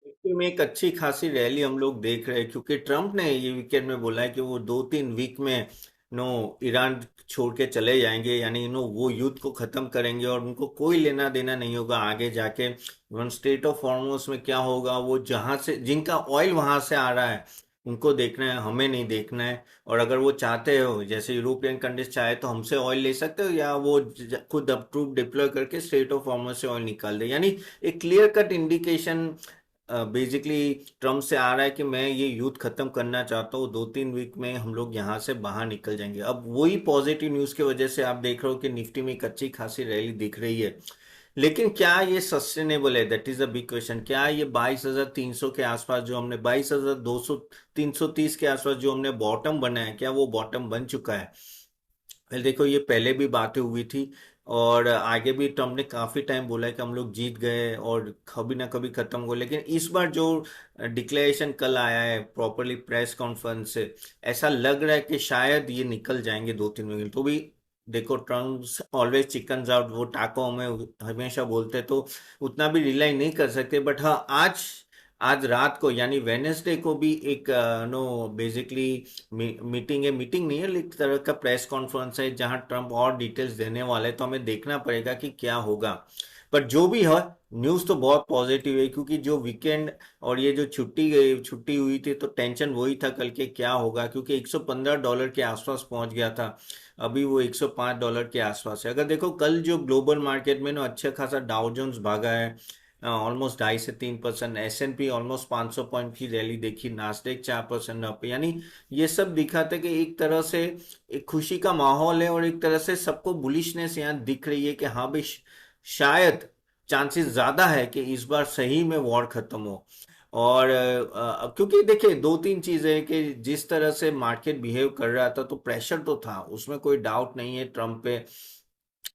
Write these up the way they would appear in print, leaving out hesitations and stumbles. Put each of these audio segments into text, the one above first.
Nifty में एक अच्छी खासी रैली हम लोग देख रहे हैं, क्योंकि ट्रम्प ने ये वीकेंड में बोला है कि वो 2-3 वीक में नो ईरान छोड़ के चले जाएंगे, यानी वो युद्ध को खत्म करेंगे और उनको कोई लेना देना नहीं होगा आगे जाके। वन स्टेट ऑफ हॉर्मुज़ में क्या होगा, वो जहां से जिनका ऑयल वहां से आ रहा है उनको देखना है, हमें नहीं देखना है। और अगर वो चाहते हो, जैसे यूरोपियन कंट्रीज चाहे तो हमसे ऑयल ले सकते हो, या वो खुद अप्रूव डिप्लॉय करके स्टेट ऑफ हॉर्मुज़ से ऑयल निकाल दे। यानी एक clear cut indication basically Trump से आ रहा है कि मैं ये युद्ध खत्म करना चाहता हूँ, 2-3 वीक में हम लोग यहाँ से बाहर निकल जाएंगे। अब वही पॉजिटिव न्यूज़ की वजह से आप देख रहे हो कि निफ्टी में एक अच्छी खासी रैली दिख रही है। लेकिन क्या ये सस्टेनेबल है, that is a big question. क्या ये 22,300 के आसपास जो हमने 22,200 330 के आसपास जो हमने बॉटम बनाया, क्या वो बॉटम बन चुका है? फिर देखो, ये पहले भी बातें हुई थी और आगे भी ट्रम्प ने काफी टाइम बोला है कि हम लोग जीत गए और कभी ना कभी खत्म हो। लेकिन इस बार जो डिक्लेरेशन कल आया है प्रॉपरली प्रेस कॉन्फ्रेंस से, ऐसा लग रहा है कि शायद ये निकल जाएंगे 2-3 महीने तो भी। देखो, ट्रम्प ऑलवेज चिकन आउट, वो टाको में हमेशा बोलते, तो उतना भी रिलाई नहीं कर सकते। बट हाँ, आज आज रात को यानी वेनेसडे को भी एक नो बेसिकली मीटिंग है, मीटिंग नहीं है, एक तरह का प्रेस कॉन्फ्रेंस है जहां ट्रम्प और डिटेल्स देने वाले हैं। तो हमें देखना पड़ेगा कि क्या होगा। पर जो भी है, न्यूज़ तो बहुत पॉजिटिव है, क्योंकि जो वीकेंड और ये जो छुट्टी गई, छुट्टी हुई थी, तो टेंशन वही था कल के क्या होगा, क्योंकि $115 के आसपास पहुंच गया था। अभी वो $105 के आसपास है। अगर देखो, कल जो ग्लोबल मार्केट में ना अच्छा खासा डाउ जोन्स भागा है, ऑलमोस्ट 2.5 से 3%। S&P ऑलमोस्ट 500 पॉइंट की रैली देखी, नास्डेक 4% अप। यानी ये सब दिखाते कि एक तरह से एक खुशी का माहौल है, और एक तरह से सबको बुलिशनेस यहाँ दिख रही है कि हाँ भाई, शायद चांसेस ज्यादा है कि इस बार सही में वॉर खत्म हो। और क्योंकि देखिए, 2-3 चीजें हैं कि जिस तरह से मार्केट बिहेव कर रहा था, तो प्रेशर तो था, उसमें कोई डाउट नहीं है ट्रम्प पे।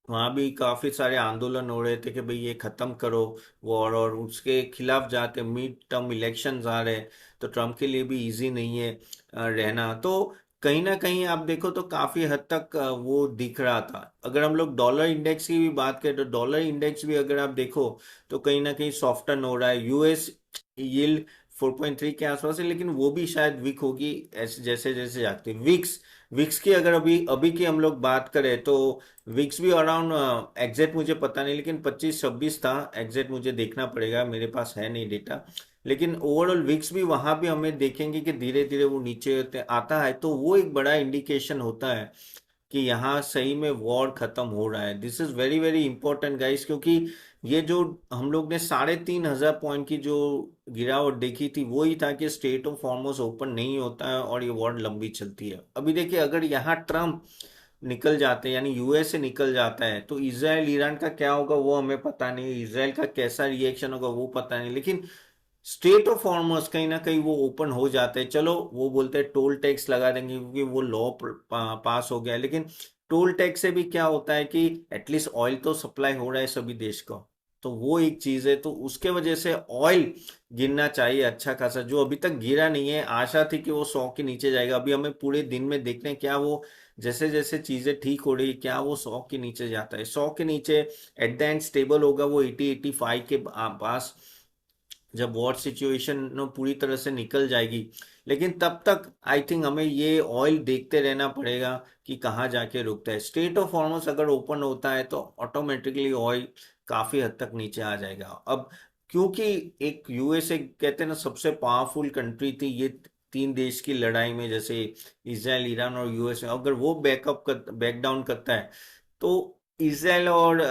वहां भी काफी सारे आंदोलन हो रहे थे कि भाई ये खत्म करो वॉर, और उसके खिलाफ जाके मिड टर्म इलेक्शंस आ रहे हैं, तो ट्रम्प के लिए भी इजी नहीं है रहना। तो कहीं ना कहीं आप देखो तो काफी हद तक वो दिख रहा था। अगर हम लोग डॉलर इंडेक्स की भी बात करें, तो डॉलर इंडेक्स भी अगर आप देखो तो कहीं ना कहीं सॉफ्टन हो रहा है। यूएस यील्ड 4.3 के आसपास है, लेकिन वो भी शायद वीक होगी ऐसे जैसे जैसे जाती है। विक्स विक्स की अगर अभी अभी की हम लोग बात करें, तो विक्स भी अराउंड, एग्जैक्ट मुझे पता नहीं, लेकिन 25-26 था। एग्जैक्ट मुझे देखना पड़ेगा, मेरे पास है नहीं डेटा। लेकिन ओवरऑल विक्स भी, वहां भी हमें देखेंगे कि धीरे धीरे वो नीचे आता है, तो वो एक बड़ा इंडिकेशन होता है कि यहाँ सही में वॉर खत्म हो रहा है। This is very very important guys, क्योंकि ये जो हम लोग ने 3,500 पॉइंट की जो गिरावट देखी थी, वो ही था कि स्टेट ऑफ हॉर्मुज़ ओपन नहीं होता है और ये वॉर लंबी चलती है। अभी देखिए, अगर यहाँ ट्रम्प निकल जाते हैं, यानी यूएस से निकल जाता है, तो इसराइल ईरान का क्या होगा वो हमें पता नहीं, इसराइल का कैसा रिएक्शन होगा वो पता नहीं। लेकिन स्टेट ऑफ हॉर्मस कहीं ना कहीं वो ओपन हो जाते हैं। चलो, वो बोलते हैं टोल टैक्स लगा देंगे क्योंकि वो लॉ पास हो गया है, लेकिन टोल टैक्स से भी क्या होता है कि एटलीस्ट ऑयल तो सप्लाई हो रहा है सभी देश को। तो वो एक चीज है, तो उसके वजह से ऑयल गिरना चाहिए अच्छा खासा, जो अभी तक गिरा नहीं है। आशा थी कि वो 100 के नीचे जाएगा। अभी हमें पूरे दिन में देखते हैं क्या वो जैसे जैसे चीजें ठीक हो रही है, क्या वो 100 के नीचे जाता है। 100 के नीचे एट द एंड स्टेबल होगा वो 80-85 के पास, जब वॉर सिचुएशन नो पूरी तरह से निकल जाएगी। लेकिन तब तक आई थिंक हमें ये ऑयल देखते रहना पड़ेगा कि कहाँ जाके रुकता है। स्टेट ऑफ हॉर्मस अगर ओपन होता है तो ऑटोमेटिकली ऑयल काफी हद तक नीचे आ जाएगा। अब क्योंकि एक यूएसए कहते हैं ना सबसे पावरफुल कंट्री थी ये 3 देश की लड़ाई में, जैसे इसराइल, ईरान और यूएसए, अगर वो बैक डाउन करता है, तो इसराइल और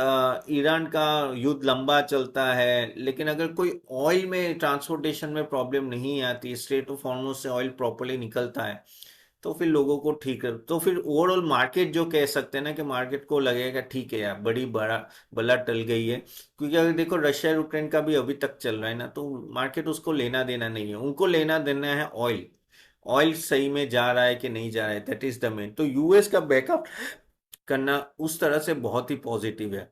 ईरान का युद्ध लंबा चलता है। लेकिन अगर कोई ऑयल में ट्रांसपोर्टेशन में प्रॉब्लम नहीं आती, स्ट्रेट ऑफ हॉर्मुज़ से ऑयल प्रॉपरली निकलता है, तो फिर लोगों को ठीक है। तो फिर ओवरऑल मार्केट जो कह सकते हैं ना कि मार्केट को लगेगा ठीक है यार, बड़ा बला टल गई है। क्योंकि अगर देखो, रशिया यूक्रेन का भी अभी तक चल रहा है ना, तो मार्केट उसको लेना देना नहीं है, उनको लेना देना है ऑयल। ऑयल सही में जा रहा है कि नहीं जा रहा है, दैट इज द मेन। तो यूएस का बैकअप करना उस तरह से बहुत ही पॉजिटिव है।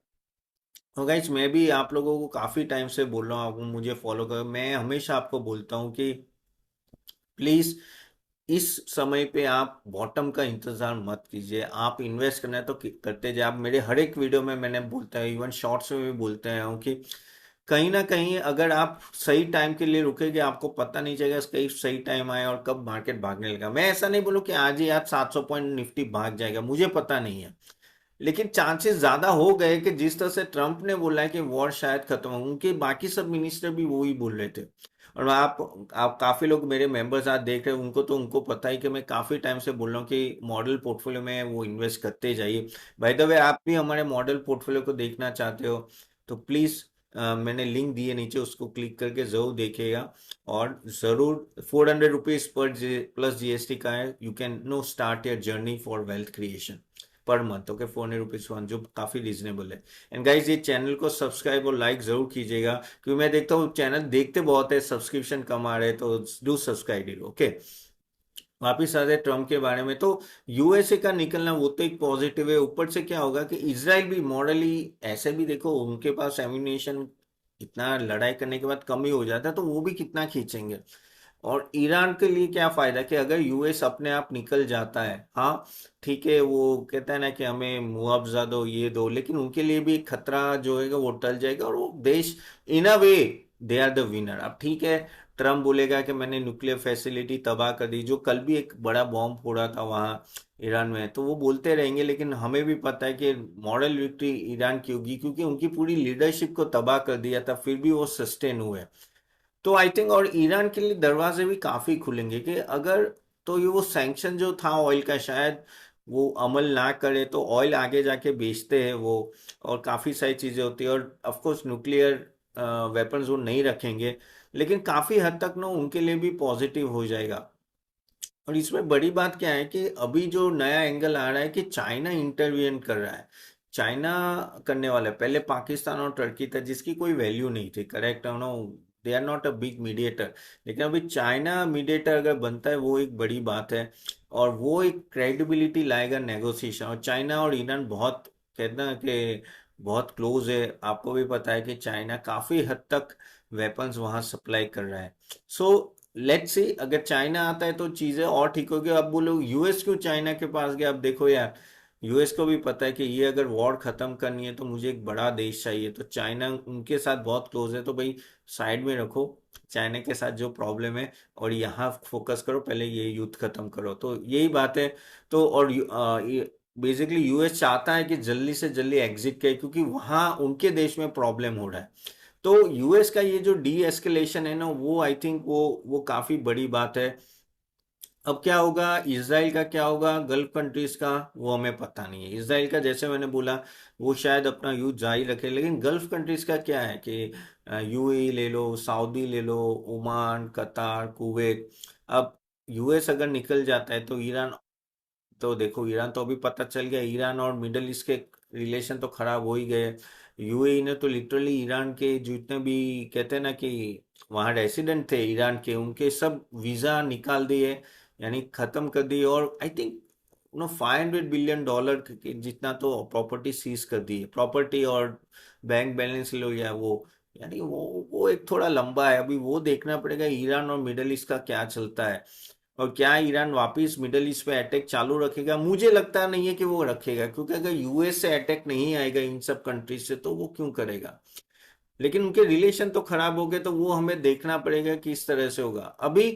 तो गाइस, मैं भी आप लोगों को काफी टाइम से बोल रहा हूँ, आप मुझे फॉलो करो। मैं हमेशा आपको बोलता हूँ कि प्लीज इस समय पे आप बॉटम का इंतजार मत कीजिए। आप इन्वेस्ट करना है तो करते जाए। आप मेरे हर एक वीडियो में मैंने बोलता है, इवन शॉर्ट्स में भी बोलते हैं कि कहीं ना कहीं अगर आप सही टाइम के लिए रुकेंगे आपको पता नहीं चलेगा कहीं सही टाइम आए और कब मार्केट भागने लगा। मैं ऐसा नहीं बोलूं कि आज ही आज 700 पॉइंट निफ्टी भाग जाएगा, मुझे पता नहीं है, लेकिन चांसेस ज्यादा हो गए कि जिस तरह से ट्रम्प ने बोला है कि वॉर शायद खत्म हो, उनके बाकी सब मिनिस्टर भी वो ही बोल रहे थे। और आप काफी लोग मेरे मेंबर्स आज देख रहे हैं, उनको पता है कि मैं काफी टाइम से बोल रहा हूँ कि मॉडल पोर्टफोलियो में वो इन्वेस्ट करते जाइए। बाय द वे आप भी हमारे मॉडल पोर्टफोलियो को देखना चाहते हो तो प्लीज मैंने लिंक दिए नीचे, उसको क्लिक करके जरूर देखिएगा। और जरूर ₹400 पर प्लस जीएसटी का है, you can know start your journey for wealth creation per month. Okay, ₹400 one, जो काफी रीजनेबल है। एंड गाइज ये चैनल को सब्सक्राइब और लाइक जरूर कीजिएगा, क्योंकि मैं देखता हूँ चैनल देखते बहुत है, सब्सक्रिप्शन कम आ रहे हैं, तो डू सब्सक्राइब इट। ओके, वापिस आते हैं ट्रम्प के बारे में। तो यूएसए का निकलना वो तो एक पॉजिटिव है, ऊपर से क्या होगा कि इसराइल भी मॉडली, ऐसे भी देखो उनके पास एम्यूनेशन इतना लड़ाई करने के बाद कम ही हो जाता है, तो वो भी कितना खींचेंगे। और ईरान के लिए क्या फायदा कि अगर यूएस अपने आप निकल जाता है, हाँ ठीक है, वो कहता है ना कि हमें मुआवजा दो ये दो, लेकिन उनके लिए भी खतरा जो है वो टल जाएगा और वो देश इन अ वे दे आर द विनर। अब ठीक है, ट्रम्प बोलेगा कि मैंने न्यूक्लियर फैसिलिटी तबाह कर दी, जो कल भी एक बड़ा बॉम्ब फोड़ा था वहां ईरान में, तो वो बोलते रहेंगे, लेकिन हमें भी पता है कि मॉरल विक्ट्री ईरान की होगी, क्योंकि उनकी पूरी लीडरशिप को तबाह कर दिया था, फिर भी वो सस्टेन हुए। तो आई थिंक और ईरान के लिए दरवाजे भी काफी खुलेंगे कि अगर, तो ये वो सैंक्शन जो था ऑयल का, शायद वो अमल ना करे तो ऑयल आगे जाके बेचते हैं वो, और काफी सारी चीजें होती है, और ऑफ कोर्स न्यूक्लियर वेपन्स वो नहीं रखेंगे, लेकिन काफी हद तक ना उनके लिए भी पॉजिटिव हो जाएगा। और इसमें बड़ी बात क्या है कि अभी जो नया एंगल आ रहा है कि चाइना इंटरवीन कर रहा है। चाइना करने वाला है, पहले पाकिस्तान और टर्की था जिसकी कोई वैल्यू नहीं थी, करेक्ट है no, they are not a big mediator, लेकिन अभी चाइना मीडिएटर अगर बनता है वो एक बड़ी बात है, और वो एक क्रेडिबिलिटी लाएगा नेगोशिएशन। और चाइना और ईरान बहुत, कहते हैं कि बहुत क्लोज है, आपको भी पता है कि चाइना काफी हद तक वेपन्स वहां सप्लाई कर रहा है। सो लेट्स सी, अगर चाइना आता है तो चीजें और ठीक होगी। अब बोलो यूएस क्यों चाइना के पास गया, अब देखो यार, यूएस को भी पता है कि ये अगर वॉर खत्म करनी है तो मुझे एक बड़ा देश चाहिए, तो चाइना उनके साथ बहुत क्लोज है, तो भाई साइड में रखो चाइना के साथ जो प्रॉब्लम है, और यहाँ फोकस करो, पहले ये युद्ध खत्म करो, तो यही बात है। तो और बेसिकली यूएस चाहता है कि जल्दी से जल्दी एग्जिट करे, क्योंकि वहां उनके देश में प्रॉब्लम हो रहा है। तो यूएस का ये जो डी एस्केलेशन है ना, वो आई थिंक वो काफी बड़ी बात है। अब क्या होगा, इसराइल का क्या होगा, गल्फ कंट्रीज का वो हमें पता नहीं है। इसराइल का जैसे मैंने बोला, वो शायद अपना युद्ध जारी रखे, लेकिन गल्फ कंट्रीज का क्या है कि यूएई ले लो, सऊदी ले लो, ओमान, कतार, कुवैत। अब यूएस अगर निकल जाता है तो ईरान, तो देखो ईरान तो अभी पता चल गया, ईरान और मिडल ईस्ट के रिलेशन तो खराब हो ही गए। यूएई ने तो लिटरली ईरान के जितने भी, कहते हैं ना कि वहाँ रेसिडेंट थे ईरान के, उनके सब वीजा निकाल दिए, यानी खत्म कर दिए। और आई थिंक $500 बिलियन के जितना तो प्रॉपर्टी सीज कर दी है, प्रॉपर्टी और बैंक बैलेंस लो या वो, यानी वो एक थोड़ा लंबा है, अभी वो देखना पड़ेगा ईरान और मिडल ईस्ट का क्या चलता है। और क्या ईरान वापस मिडल ईस्ट पे अटैक चालू रखेगा, मुझे लगता नहीं है कि वो रखेगा, क्योंकि अगर यूएस से अटैक नहीं आएगा इन सब कंट्रीज से तो वो क्यों करेगा। लेकिन उनके रिलेशन तो खराब हो गए, तो वो हमें देखना पड़ेगा कि इस तरह से होगा। अभी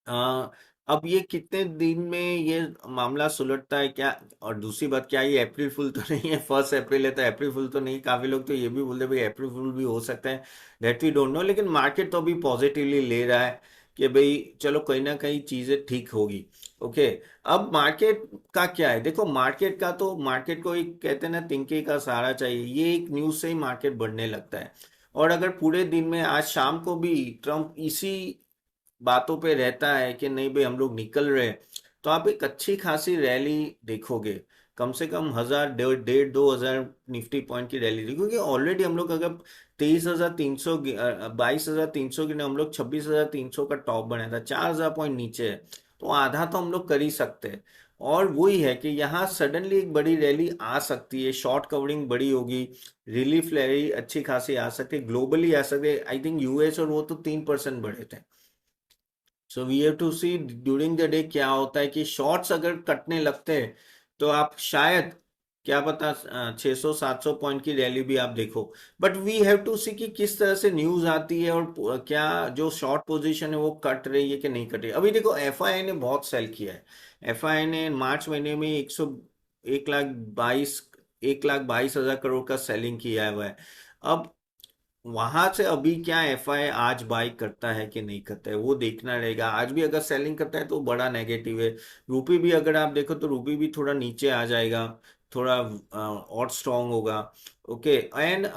आ, अब ये कितने दिन में ये मामला सुलझता है क्या। और दूसरी बात, क्या ये अप्रैल फुल तो नहीं है, 1 अप्रैल है तो अप्रैल फुल तो नहीं, काफी लोग तो ये भी बोलते हैं भाई अप्रैल फुल भी हो सकता है, दैट वी डोंट नो, लेकिन मार्केट तो अभी पॉजिटिवली ले रहा है कि भाई चलो कहीं ना कहीं चीजें ठीक होगी। ओके, अब मार्केट का क्या है, देखो मार्केट का तो, मार्केट को एक कहते हैं ना तिनके का सहारा चाहिए, ये एक न्यूज से ही मार्केट बढ़ने लगता है। और अगर पूरे दिन में आज शाम को भी ट्रम्प इसी बातों पे रहता है कि नहीं भाई हम लोग निकल रहे हैं, तो आप एक अच्छी खासी रैली देखोगे, कम से कम 1,000 डेढ़ 2,000 निफ्टी पॉइंट की रैली देखोगे। ऑलरेडी हम लोग अगर 23,300, 22,300 की, हम लोग 26,300 का टॉप बनाया था, 4,000 पॉइंट नीचे है, तो आधा तो हम लोग कर ही सकते हैं। और वही है कि यहाँ सडनली एक बड़ी रैली आ सकती है, शॉर्ट कवरिंग बड़ी होगी, रिलीफ रैली अच्छी खासी आ सकती है, ग्लोबली आ सकती है। आई थिंक यूएस और वो तो 3% बढ़े थे। So we have to see during the day क्या होता है कि शॉर्ट्स अगर कटने लगते हैं तो आप शायद क्या पता 600-700 पॉइंट की रैली भी आप देखो। बट वी हैव टू सी कि किस तरह से न्यूज आती है, और क्या जो शॉर्ट पोजीशन है वो कट रही है कि नहीं कट रही। अभी देखो एफआईआई ने बहुत सेल किया है। एफआईआई ने मार्च महीने में 1 लाख 1 लाख 22 हजार करोड़ का सेलिंग किया हुआ है। अब वहां से अभी क्या एफआई आज बाई करता है कि नहीं करता है वो देखना रहेगा। आज भी अगर सेलिंग करता है तो बड़ा नेगेटिव है। रूपी भी अगर आप देखो तो रूपी भी थोड़ा नीचे आ जाएगा, थोड़ा और स्ट्रांग होगा। ओके। एंड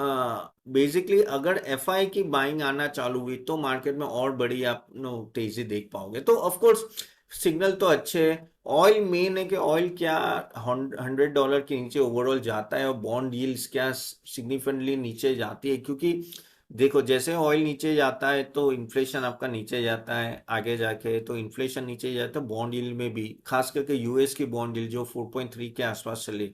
बेसिकली अगर एफआई की बाइंग आना चालू हुई तो मार्केट में और बड़ी आप नो तेजी देख पाओगे। तो ऑफ कोर्स सिग्नल तो अच्छे है। ऑयल मेन है कि ऑयल क्या $100 के नीचे ओवरऑल जाता है, और बॉन्ड यील्ड्स क्या सिग्निफिकेंटली नीचे जाती है, क्योंकि देखो जैसे ऑयल नीचे जाता है तो इन्फ्लेशन आपका नीचे जाता है, आगे जाके तो इन्फ्लेशन नीचे जाता है बॉन्ड यील्ड में भी, खास करके यूएस की बॉन्ड यील्ड जो 4.3 के आसपास चले,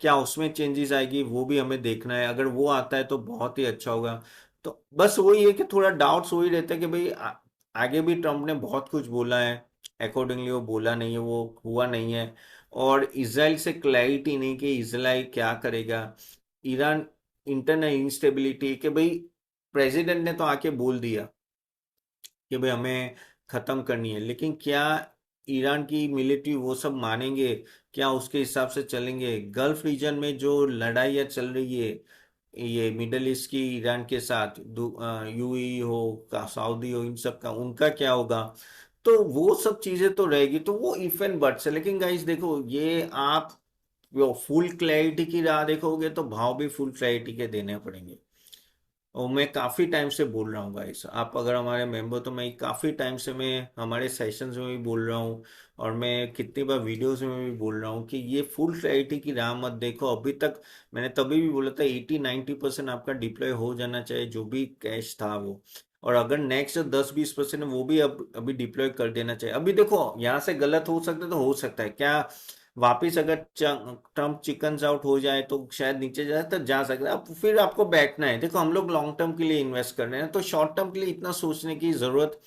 क्या उसमें चेंजेस आएगी वो भी हमें देखना है। अगर वो आता है तो बहुत ही अच्छा होगा। तो बस वही है कि थोड़ा डाउट्स वही रहता है कि भाई आगे भी ट्रम्प ने बहुत कुछ बोला है, अकॉर्डिंगली वो बोला नहीं है, वो हुआ नहीं है। और इसराइल से क्लैरिटी नहीं कि इसराइल क्या करेगा। ईरान, इंटरनल इंस्टेबिलिटी कि भाई प्रेसिडेंट ने तो आके बोल दिया कि भाई हमें खत्म करनी है, लेकिन क्या ईरान की मिलिट्री वो सब मानेंगे, क्या उसके हिसाब से चलेंगे। गल्फ रीजन में जो लड़ाइयाँ चल रही है, ये मिडल ईस्ट की ईरान के साथ, यूएई हो का सऊदी हो, इन सब का उनका क्या होगा। तो वो सब चीजें तो रहेगी, तो वो इफ एंड बट्स है। लेकिन गाइस देखो ये आप फुल क्लैरिटी की राह देखोगे तो भाव भी फुल क्लैरिटी के देने पड़ेंगे। और मैं काफ़ी टाइम से बोल रहा हूँ गाइस, आप अगर हमारे मेंबर, तो मैं काफ़ी टाइम से मैं हमारे सेशंस में भी बोल रहा हूँ, और मैं कितनी बार वीडियोस में भी बोल रहा हूँ कि ये फुल क्लैरिटी की राह मत देखो अभी तक। मैंने तभी भी बोला था 80-90% आपका डिप्लॉय हो जाना चाहिए जो भी कैश था वो। और अगर नेक्स्ट 10-20% है वो भी अब अभी डिप्लॉय कर देना चाहिए। अभी देखो यहाँ से गलत हो सकता है तो हो सकता है क्या, वापिस अगर ट्रम्प चिकन आउट हो जाए तो शायद नीचे जाए तो जा सकता है। अब फिर आपको बैठना है। देखो हम लोग लॉन्ग टर्म के लिए इन्वेस्ट कर रहे हैं तो शॉर्ट टर्म के लिए इतना सोचने की जरूरत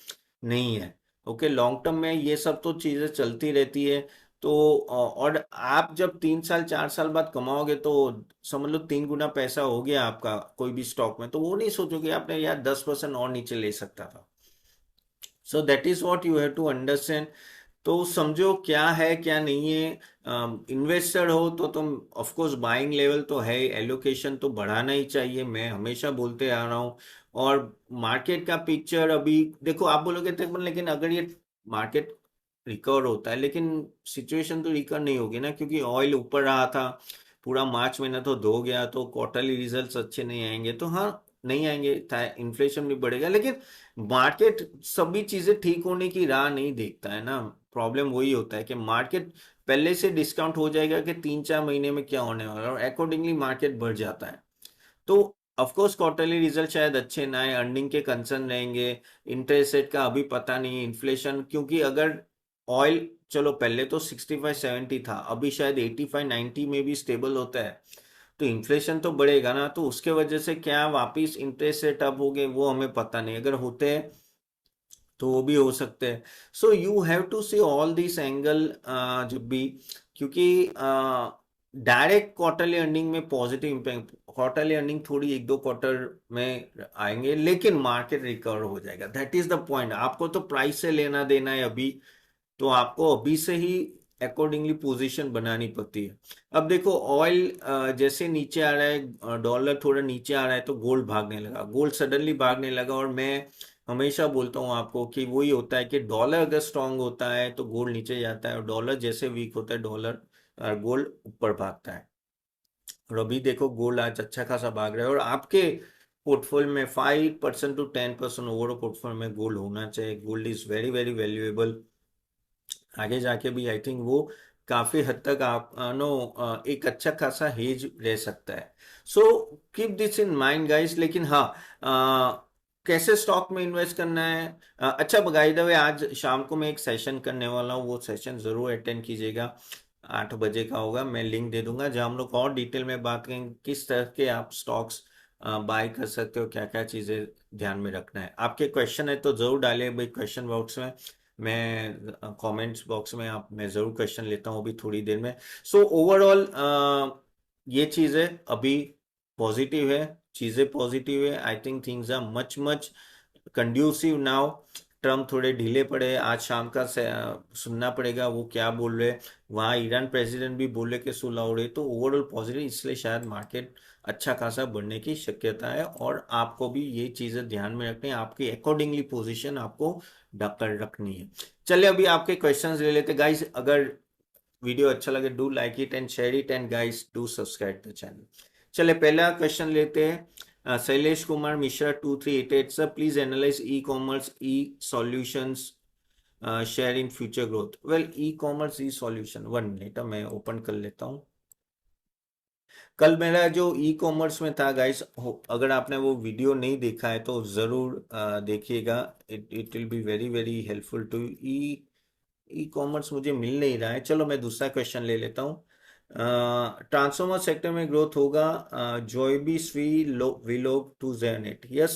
नहीं है। ओके, लॉन्ग टर्म में ये सब तो चीजें चलती रहती है। तो और आप जब 3 साल 4 साल बाद कमाओगे तो समझ लो 3 गुना पैसा हो गया आपका कोई भी स्टॉक में, तो वो नहीं सोचोगे आपने यार 10% और नीचे ले सकता था। So that is what you have to understand. तो समझो क्या है क्या नहीं है। इन्वेस्टर हो तो तुम ऑफ कोर्स बाइंग लेवल तो है, एलोकेशन तो बढ़ाना ही चाहिए, मैं हमेशा बोलते आ रहा हूँ। और मार्केट का पिक्चर अभी देखो, आप बोलोगे तकरीबन, लेकिन अगर ये मार्केट रिकवर होता है, लेकिन सिचुएशन तो रिकवर नहीं होगी ना, क्योंकि ऑयल ऊपर रहा था पूरा मार्च महीना तो धो गया, तो क्वार्टरली रिजल्ट्स अच्छे नहीं आएंगे तो हाँ, नहीं आएंगे, इन्फ्लेशन भी बढ़ेगा, लेकिन मार्केट सभी चीजें ठीक होने की राह नहीं देखता है ना। प्रॉब्लम वही होता है कि मार्केट पहले से डिस्काउंट हो जाएगा कि 3-4 महीने में क्या होने वाला है, और अकॉर्डिंगली मार्केट बढ़ जाता है। तो ऑफ कोर्स क्वार्टरली रिजल्ट शायद अच्छे ना आए, अर्निंग के कंसर्न रहेंगे, इंटरेस्ट रेट का अभी पता नहीं है, इन्फ्लेशन, क्योंकि अगर ऑयल चलो पहले तो 65-70 था, अभी शायद 85-90 में भी स्टेबल होता है, तो इन्फ्लेशन तो बढ़ेगा ना, तो उसके वजह से क्या वापिस इंटरेस्ट रेट अप हो गए वो हमें पता नहीं, अगर होते हैं तो वो भी हो सकते हैं। So you have to see all this angle जब भी, क्योंकि डायरेक्ट क्वार्टरली अर्निंग में पॉजिटिव इम्पैक्ट, क्वार्टरली अर्निंग थोड़ी 1-2 क्वार्टर में आएंगे, लेकिन मार्केट रिकवर हो जाएगा। That is the point. आपको तो प्राइस से लेना देना है अभी, तो आपको अभी से ही अकॉर्डिंगली पोजीशन बनानी पड़ती है। अब देखो ऑयल जैसे नीचे आ रहा है, डॉलर थोड़ा नीचे आ रहा है, तो गोल्ड भागने लगा, गोल्ड सडनली भागने लगा। और मैं हमेशा बोलता हूँ आपको कि वही होता है कि डॉलर अगर स्ट्रांग होता है तो गोल्ड नीचे जाता है, और डॉलर जैसे वीक होता है डॉलर गोल्ड ऊपर भागता है। और अभी देखो गोल्ड आज अच्छा खासा भाग रहा है, और आपके पोर्टफोलियो में 5% to 10% ओवरऑल पोर्टफोलियो में गोल्ड होना चाहिए। Gold is very very valuable. आगे जाके भी आई थिंक वो काफी हद तक आप नो एक अच्छा खासा हेज रह सकता है। So keep this in mind guys. लेकिन हाँ, कैसे स्टॉक में इन्वेस्ट करना है, अच्छा बाय द वे आज शाम को मैं एक सेशन करने वाला हूँ, वो सेशन जरूर अटेंड कीजिएगा। 8 बजे का होगा, मैं लिंक दे दूंगा, जहाँ हम लोग और डिटेल में बात करेंगे किस तरह के आप स्टॉक्स बाय कर सकते हो, क्या क्या चीजें ध्यान में रखना है। आपके क्वेश्चन है तो जरूर डालिए भाई क्वेश्चन बॉक्स में, मैं कमेंट्स बॉक्स में आप मैं ज़रूर क्वेश्चन लेता हूँ अभी थोड़ी देर में। सो ओवरऑल ये चीजें अभी पॉजिटिव है, चीजें पॉजिटिव है। I think things are much much conducive now. Trump थोड़े ढीले पड़े, आज शाम का सुनना पड़ेगा वो क्या बोल रहे। वहाँ ईरान प्रेसिडेंट भी बोले कि सुलह हो रही, तो ओवरऑल पॉजिटिव, इसलिए शायद मार्केट अच्छा खासा बढ़ने की शक्यता है। और आपको भी ये चीजें ध्यान में रखनी है, आपकी अकॉर्डिंगली पोजीशन आपको ढककर रखनी है। चलिए अभी आपके क्वेश्चंस ले लेते गाइस। अगर वीडियो अच्छा लगे do like it and share it, and guys do subscribe the channel. चलिए पहला क्वेश्चन लेते हैं। Shailesh Kumar Mishra 2388 sir, please analyse e commerce E solutions share in future growth. Well, e commerce E solution, 1 minute मैं open कर लेता हूँ। कल मेरा जो ई कॉमर्स में था गाइस, अगर आपने वो वीडियो नहीं देखा है तो जरूर देखिएगा। It it will be very very helpful to e. E commerce मुझे मिल नहीं रहा है, चलो मैं दूसरा क्वेश्चन ले लेता हूँ। ट्रांसफॉर्मर सेक्टर में ग्रोथ होगा, जॉयबी स्वी विलोग टू जेनेट। यस,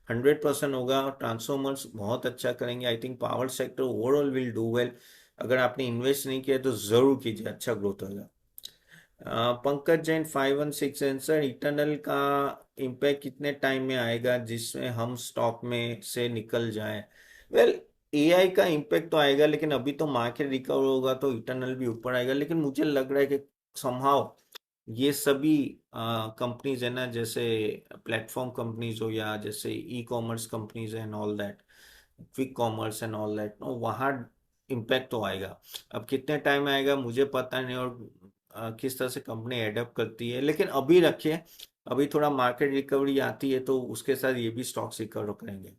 100% होगा। ट्रांसफॉर्मर्स बहुत अच्छा करेंगे। I think power sector overall will do well. अगर आपने इन्वेस्ट नहीं किया तो जरूर कीजिए, अच्छा ग्रोथ होगा। पंकज जैन 516 आंसर, इटर्नल का इम्पैक्ट कितने टाइम में आएगा जिसमें हम स्टॉक में से निकल जाएं। वेल, एआई का इम्पैक्ट तो आएगा, लेकिन अभी तो मार्केट रिकवर होगा तो इटर्नल भी ऊपर आएगा। लेकिन मुझे लग रहा है कि समहाउ ये सभी कंपनीज है ना, जैसे प्लेटफॉर्म कंपनीज हो या जैसे e commerce companies and all that, quick commerce and all that, वहाँ इम्पैक्ट तो आएगा। अब कितने टाइम में आएगा मुझे पता नहीं, और किस तरह से कंपनी एडप्ट करती है। लेकिन अभी रखिए, अभी थोड़ा मार्केट रिकवरी आती है तो उसके साथ ये भी स्टॉक्स रिकवर करेंगे।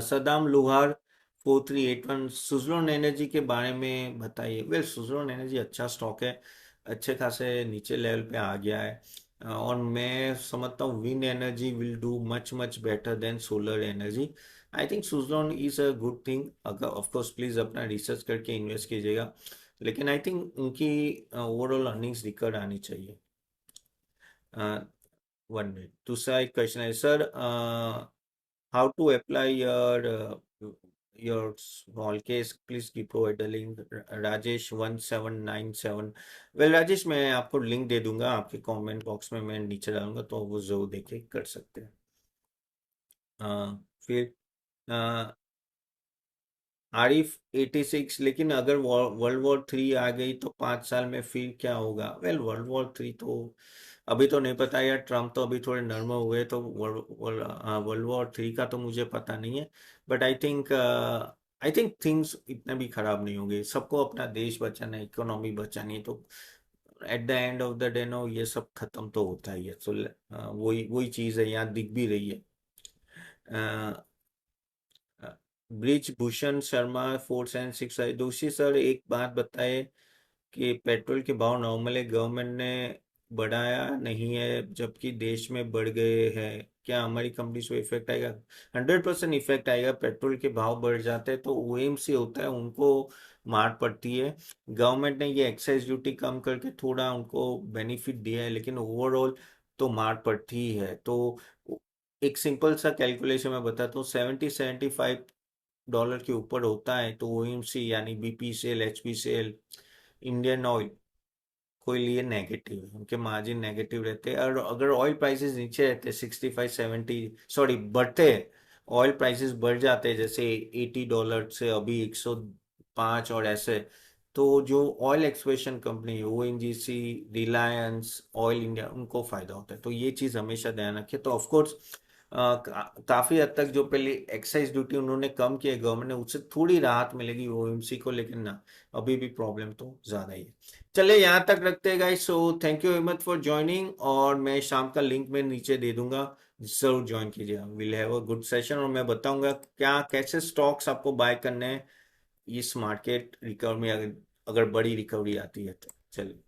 सदाम लोहार 4381, सुजलोन एनर्जी के बारे में बताइए। वेल, सुजलोन एनर्जी अच्छा स्टॉक है, अच्छे खासे नीचे लेवल पे आ गया है। और मैं समझता हूँ wind energy will do much much better than solar energy. I think Suzlon is a good thing. अगर ऑफ कोर्स प्लीज अपना रिसर्च करके इन्वेस्ट कीजिएगा, लेकिन आई थिंक उनकी ओवरऑल अर्निंग्स रिकॉर्ड आनी चाहिए। 1 मिनट, दूसरा एक क्वेश्चन है sir, how to apply your small case, please give provide the link। Rajesh 1797। Well Rajesh, मैं आपको लिंक दे दूंगा, आपके कमेंट बॉक्स में मैं नीचे डालूंगा, तो वो जरूर देखे कर सकते हैं। फिर आरिफ 86, लेकिन अगर वर्ल्ड वॉर 3 आ गई तो 5 साल में फिर क्या होगा। वेल, वर्ल्ड वॉर 3 तो अभी तो नहीं पता यार, ट्रम्प तो अभी थोड़े नर्म हुए, तो वर्ल्ड वॉर 3 का तो मुझे पता नहीं है। बट आई थिंक थिंग्स इतने भी खराब नहीं होंगे। सबको अपना देश बचाना है, इकोनॉमी बचानी है, तो at the end of the day no ये सब खत्म तो होता ही है। तो वही वही चीज़ है, यहाँ दिख भी रही है। ब्रिज भूषण शर्मा 476 है। दोषी सर, एक बात बताए कि पेट्रोल के भाव नॉर्मली गवर्नमेंट ने बढ़ाया नहीं है जबकि देश में बढ़ गए हैं, क्या हमारी कंपनी को इफेक्ट आएगा। 100% इफेक्ट आएगा। पेट्रोल के भाव बढ़ जाते हैं तो ओएमसी होता है, उनको मार पड़ती है। गवर्नमेंट ने ये एक्साइज ड्यूटी कम करके थोड़ा उनको बेनिफिट दिया है, लेकिन ओवरऑल तो मार पड़ती ही है। तो एक सिंपल सा कैलकुलेशन मैं बताता हूँ, 70-75 डॉलर के ऊपर होता है तो ओएमसी यानी बीपीसीएल, एचपीसीएल, इंडियन ऑयल को लिए नेगेटिव है, उनके मार्जिन नेगेटिव रहते हैं। और अगर ऑयल प्राइसेस नीचे रहते 65-70, सॉरी बढ़ते, ऑयल प्राइसेस बढ़ जाते जैसे $80 से अभी 105 और ऐसे, तो जो oil exploration company ONGC, Reliance, oil India, उनको फायदा होता है। तो ये चीज हमेशा ध्यान रखिए। तो ऑफकोर्स काफी हद तक जो पहले एक्साइज ड्यूटी उन्होंने कम किया गवर्नमेंट ने, उससे थोड़ी राहत मिलेगी ओएमसी को, लेकिन ना, अभी भी प्रॉब्लम तो ज्यादा ही है। चलिए यहाँ तक रखते हैं guys. So thank you very much for joining, और मैं शाम का लिंक में नीचे दे दूंगा, जरूर ज्वाइन कीजिएगा। Will have a good session, और मैं बताऊंगा क्या कैसे स्टॉक्स आपको बाय करने हैं इस मार्केट रिकवरी में, अगर बड़ी रिकवरी आती है तो। चलिए।